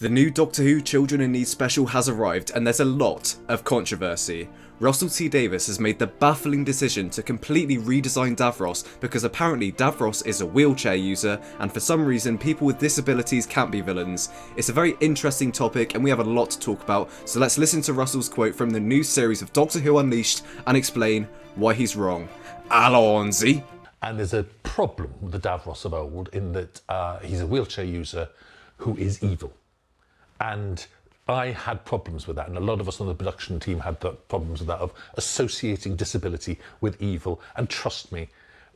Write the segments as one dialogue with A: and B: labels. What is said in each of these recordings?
A: The new Doctor Who Children in Need special has arrived, and there's a lot of controversy. Russell T Davies has made the baffling decision to completely redesign Davros because apparently Davros is a wheelchair user, and for some reason people with disabilities can't be villains. It's a very interesting topic and we have a lot to talk about, so let's listen to Russell's quote from the new series of Doctor Who Unleashed and explain why he's wrong. Allons-y!
B: And there's a problem with the Davros of old in that he's a wheelchair user who is evil. And I had problems with that, and a lot of us on the production team had the problems with that, of associating disability with evil. And trust me,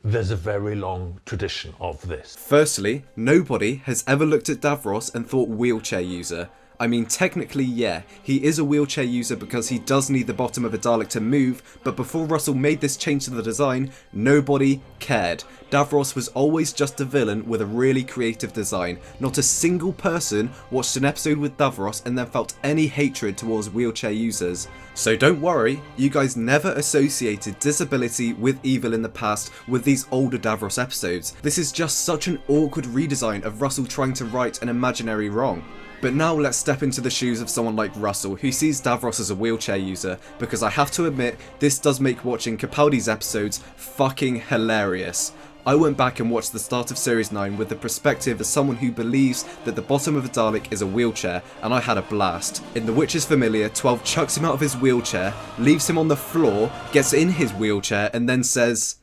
B: there's a very long tradition of this.
A: Firstly, nobody has ever looked at Davros and thought wheelchair user. I mean, technically, yeah, he is a wheelchair user because he does need the bottom of a Dalek to move, but before Russell made this change to the design, nobody cared. Davros was always just a villain with a really creative design. Not a single person watched an episode with Davros and then felt any hatred towards wheelchair users. So don't worry, you guys never associated disability with evil in the past with these older Davros episodes. This is just such an awkward redesign of Russell trying to right an imaginary wrong. But now let's step into the shoes of someone like Russell, who sees Davros as a wheelchair user, because I have to admit, this does make watching Capaldi's episodes fucking hilarious. I went back and watched the start of Series 9 with the perspective as someone who believes that the bottom of a Dalek is a wheelchair, and I had a blast. In The Witch's Familiar, 12 chucks him out of his wheelchair, leaves him on the floor, gets in his wheelchair, and then says,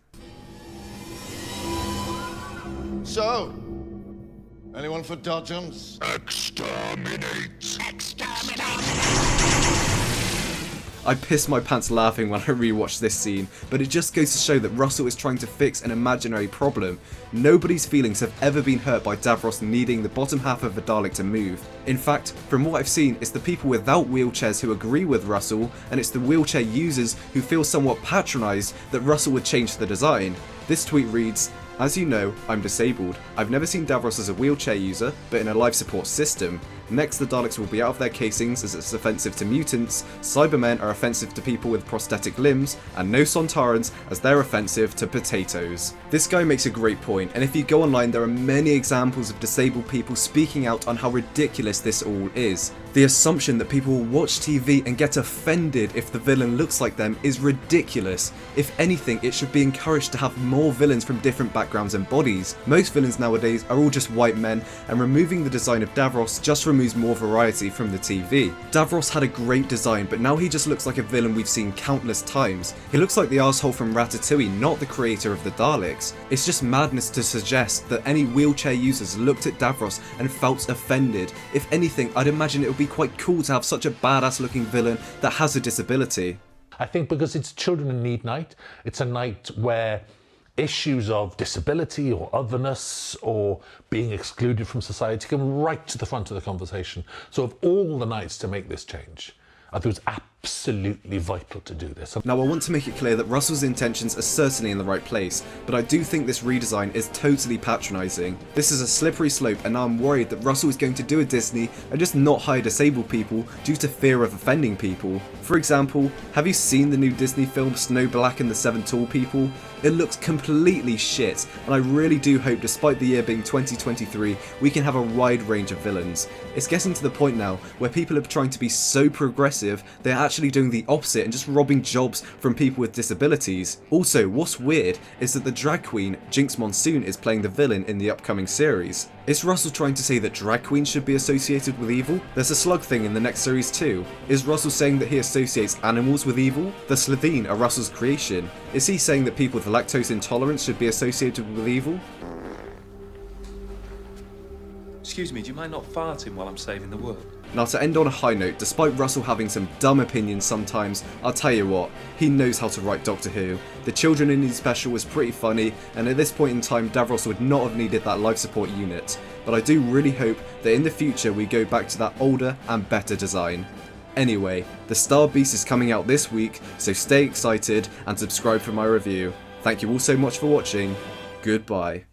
C: "So, anyone for dodgems?
D: Exterminate!
A: I pissed my pants laughing when I rewatched this scene, but it just goes to show that Russell is trying to fix an imaginary problem. Nobody's feelings have ever been hurt by Davros needing the bottom half of a Dalek to move. In fact, from what I've seen, it's the people without wheelchairs who agree with Russell, and it's the wheelchair users who feel somewhat patronised that Russell would change the design. This tweet reads, "As you know, I'm disabled. I've never seen Davros as a wheelchair user, but in a life support system. Next, the Daleks will be out of their casings as it's offensive to mutants, Cybermen are offensive to people with prosthetic limbs, and no Sontarans as they're offensive to potatoes." This guy makes a great point, and if you go online there are many examples of disabled people speaking out on how ridiculous this all is. The assumption that people will watch TV and get offended if the villain looks like them is ridiculous. If anything, it should be encouraged to have more villains from different backgrounds and bodies. Most villains nowadays are all just white men, and removing the design of Davros just removes more variety from the TV. Davros had a great design, but now he just looks like a villain we've seen countless times. He looks like the arsehole from Ratatouille, not the creator of the Daleks. It's just madness to suggest that any wheelchair users looked at Davros and felt offended. If anything, I'd imagine it would be quite cool to have such a badass looking villain that has a disability.
B: I think because it's Children in Need night, it's a night where issues of disability or otherness or being excluded from society come right to the front of the conversation. So of all the nights to make this change, I thought it was absolutely vital to do this.
A: Now I want to make it clear that Russell's intentions are certainly in the right place, but I do think this redesign is totally patronising. This is a slippery slope, and now I'm worried that Russell is going to do a Disney and just not hire disabled people due to fear of offending people. For example, have you seen the new Disney film Snow Black and the Seven Tall People? It looks completely shit, and I really do hope, despite the year being 2023, we can have a wide range of villains. It's getting to the point now where people are trying to be so progressive, they're actually doing the opposite and just robbing jobs from people with disabilities. Also, what's weird is that the drag queen, Jinx Monsoon, is playing the villain in the upcoming series. Is Russell trying to say that drag queens should be associated with evil? There's a slug thing in the next series too. Is Russell saying that he associates animals with evil? The Slitheen are Russell's creation. Is he saying that people with lactose intolerance should be associated with evil?
E: Excuse me, do you mind not farting while I'm saving the world?
A: Now to end on a high note, despite Russell having some dumb opinions sometimes, I'll tell you what, he knows how to write Doctor Who. The Children in Need special was pretty funny, and at this point in time Davros would not have needed that life support unit. But I do really hope that in the future we go back to that older and better design. Anyway, the Star Beast is coming out this week, so stay excited and subscribe for my review. Thank you all so much for watching, goodbye.